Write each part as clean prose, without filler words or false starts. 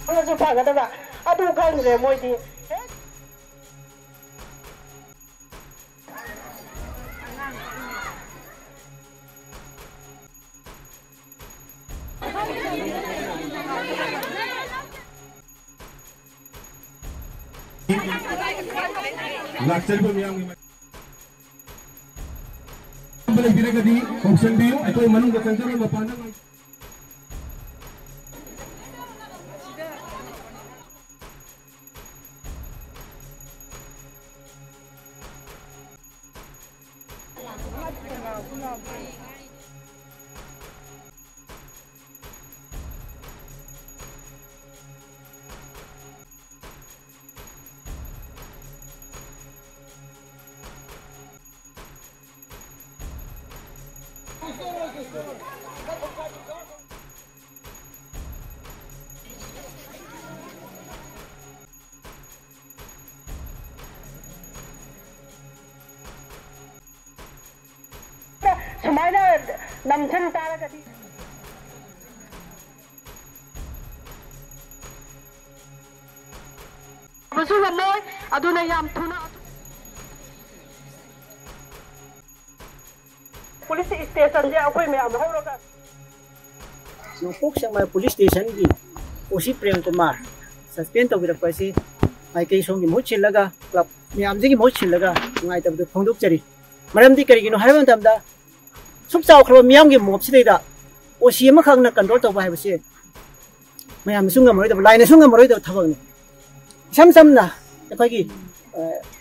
ꯁꯨ ꯐꯒꯗꯕ ꯑꯗꯨ ꯈꯪꯗ꯭ꯔꯦ ꯃꯣꯏꯗꯤ ꯂꯥꯛꯆꯔꯤꯕ ꯃꯤꯌꯥꯝꯒꯤ ꯂꯩꯕꯤꯔꯒꯗꯤ ꯍꯧꯁꯟꯕꯤꯌꯨ ꯑꯩꯈꯣꯏ ꯃꯅꯨꯡꯗ ꯆꯪꯖꯔꯒ ꯃꯄꯥꯟꯗ सुमाइना नमसन तारगदी बसु गमोय अदुना याम थुना पुलिस स्टेशन जे अखोय मे अब होरगा नोपोक संगमा पुलिस स्टेशन की ओसी प्रेम कुमार सस्पेंड तौबिरपसी माइकई सोंगी मुहूत छिल्लगा क्लब म्यामजिगी मुहूत छिल्लगा नुंगाइतबदु फोंदोकचरी मरमदि करिगिनो हाइबा मतमदा सुख चावख्रब मियामगी मोबसिदैदा ओसी अमखंगना कंट्रोल तौबा हाइबसे मयाम सुंगा मरोइदब लाइन सुंगा मरोइदब थबगनि सम समना अखोगी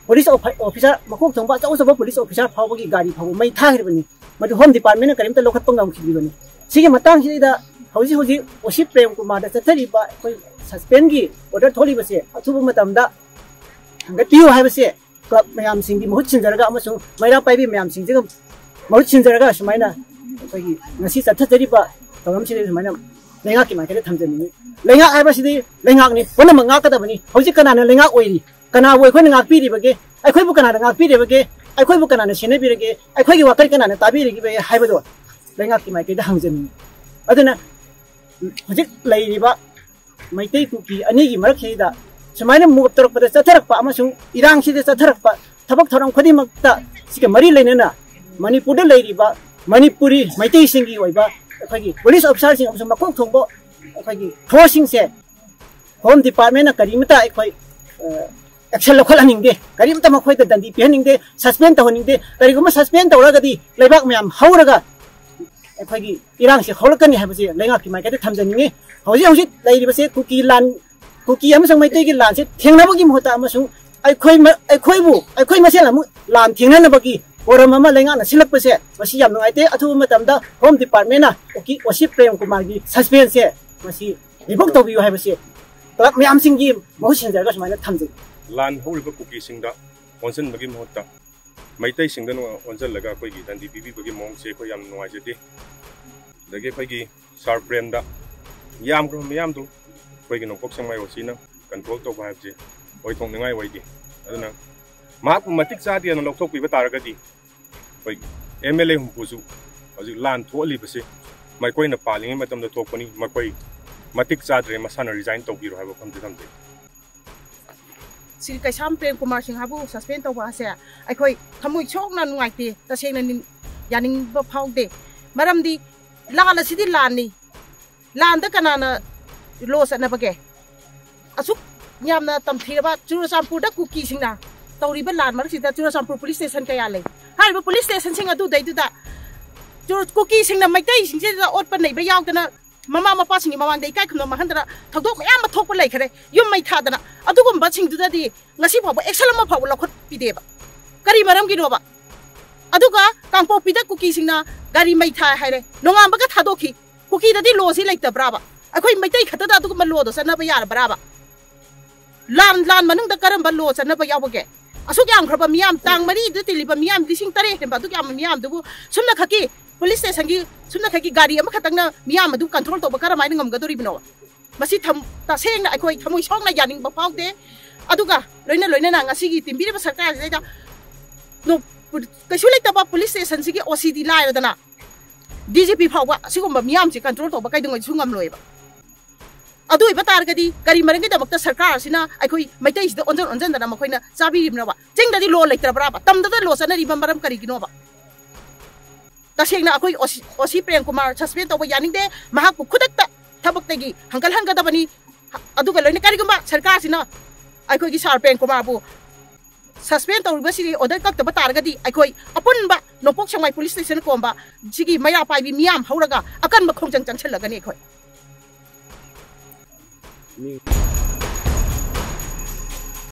पुलिस ऑफिसर मकोक थोंबा चाउचबा पुलिस ऑफिसर फावबगी गाड़ी फाव मै थागिरबनि मदु होम डिपार्टमेंट ना करिमता लोखत पंगम खिबिबनि सिगे मतंग सिदा हौजी हौजी ओसी प्रेम कुमार दा चथरिबा अखोई सस्पेंड की ऑर्डर थोलिबसे अथुब मतमदा हंगतियो हाइबसे क्लब मयाम सिंगी मुहूत छिनजरगा अमसुंग मैरा पाइबी मयाम सिंजिगा मुहूत छिनजरगा सुमाइना अखोई ngasi चथरिबा तौरमसिदे सुमाइना लेंगा की माइकेदे थमजनिनि लेंगा हाइबसिदि लेंगाकनि पुनम ngakadabani हौजी कनाना लेंगा ओइरि कना वो अखोई ngakपिरिबगे अखोइबु कनाना ngakपिरिबगे अखोइबु कनाना सेनेबिरगे अखोइगी वाकई कनाना ताबिरिगिबे हाइबदो लेंगा की माइकेदे हंगजनिनि अदुना हौजी लैरिबा मैतै कुकी अनिगी मरखिदा सुमाइना मुग तरकपदा चथरकपा अमसुंग इरांगसिदे चथरकपा थबक थरम खदिमक्ता सिके मरि लेनना मणिपुरदा लैरिबा मणिपुरी मैतै सिंगी ओइबा अखोइगी पुलिस ऑफिसर सिंग अमसुंग मकोक थोंबो अखोइगी फोर्सिंग से होम डिपार्टमेंट ना करिमता अखोइ एक्शन लखलनिंगदे करिमता मखोइदा दंदी पिहनिंगदे सस्पेंड तहनिंगदे करिगुमा सस्पेंड तौरगदी लेबाक मयाम हौरगा अखोइगी इरांगसे हौलकनी हाबसे लेंगा की माइकेदे थमजनिंगे हौजी हौजी लैरिबसे कुकी लान कुकी अमसुंग मैतैगी लानसे थेंगनाबगी महता अमसुंग अखोइ मसेल अमु लान थेंगनाबगी ओरम अमा लेंगाना सिलकपसे मसी याम नुंगाइते अथुबा मतमदा होम डिपार्टमेंट ना ओकी ओसी प्रेम कुमार की सस्पेंड से मसी रिपोर्ट तौबियो हाबसे क्लब मयाम सिंगी महूत छिनजरगा सुमाइना थमजै लान हौरिबा कुकी सिंगदा ओनसनबगी महता मैतै सिंगदन ओनजलगा अखोइगी दंदी पिबिबगी मोंगसे अखोइ याम नुंगाइजदे दगे अखोइगी सार प्रेमदा याम ग्रो मयाम दो अखोइगी नोंकोक संगमाय ओसीना कंट्रोल तौबा हाबजे ओइ थोंनिंगाय ओइदि अदुना माक मतिक चादियन लौथोकपिबा तारगदी अखोइ एमएलए हुंपुसु हजि लान थोलिबसे मैकोइना पालिङै मतमदा थोकपनि मकोइ मतिक चाद्रे मसाना रिजाइन तौबिरो हाबा फमदे थमजे श्री कैसाम प्रेम कुमार सिंह हाबू सस्पेंड तौबा से अखोइ थमुइ सोकना नुंगाइते तसेंगना यानिंगबा फाउदे मरमदी लान असिदि लाननी लानदा कनाना लो सनबगे असुक यामना तमथिरबा चुरचांपुरदा कुकी सिंगना तौरिबा लान मरसिदा चुरचांपुर पुलिस स्टेशन कया ले हारिबा पुलिस स्टेशन सिंग अदु दैदुदा चुर cookie सिंगना Meitei सिंगजेदा ओटपा नैबा यावदना mama Mopa सिंगी ममांग इकाय खुनो महंदरा थौदोक मयाम थोकपा लैखरे yum मै थादना अदुगुम्बा सिंगदुदादी ngasi फावबा एक्शन अमा फाव लखत पिदेबा करी मरमगिनोबा अदुगा कांगपोपिदा कुकी सिंगना गाड़ी मै था हाइरे नोंगामबगा थादोखी कुकी ददी लोसी लैतब्राबा अखोइ मैतै खतदा अदुगुम्बा लोदो सनबा यारब्राबा लान लान मनुंगदा करंबा लो सनबा यावगे असुक यामख्रबा मियाम तांग मरी दु तिलिबा मियाम लिसिंग तरे हेबा दुक याम मियाम दुबु सुमना खकी पुलिस स्टेशन की सुमना खकी गाड़ी अमा खतंगना मियाम अदु कंट्रोल तौबा करमाय ngमगदोरिबनो मसी थम तसेंगना अखोइ थमुइ सोंगना यानिंगबा फावदे अदुगा लोइना लोइना ना ngasiगी तिम्बिरिबा सरकार जेदा नो कैसु लेतबा पुलिस स्टेशन सिगी ओसीडी लायरदना डीजीपी फावबा सिगुम्बा मियाम से कंट्रोल तौबा कैदंगै सुंगम लोइबा अदु बतारगदी करी मरंगी दमकता सरकार सिना अखोई मैतै सिदा ओंजन ओंजन दना मखोइना चाबिरिबनबा चिंगददी लो लेत्रबराबा तमददा लो सनरी मरम करिगिनोबा तसेंगना अखोई ओसी प्रेम कुमार सस्पेंड तोबा यानिंगदे महाकु खुदक्ता थबक्तगी हंकल हंगदबनी अदुगा लोइना करिगुंबा सरकार सिना अखोई सार प्रेम कुमार बु सस्पेंड तौरबसिगी ऑर्डर कक्तबा तारगदी अखोई अपुनबा नोपोक संगाई पुलिस स्टेशन कोंबा जिगी मया पाइबी मियाम हौरगा अकन बखोंजंग चंगछलगनी अखोई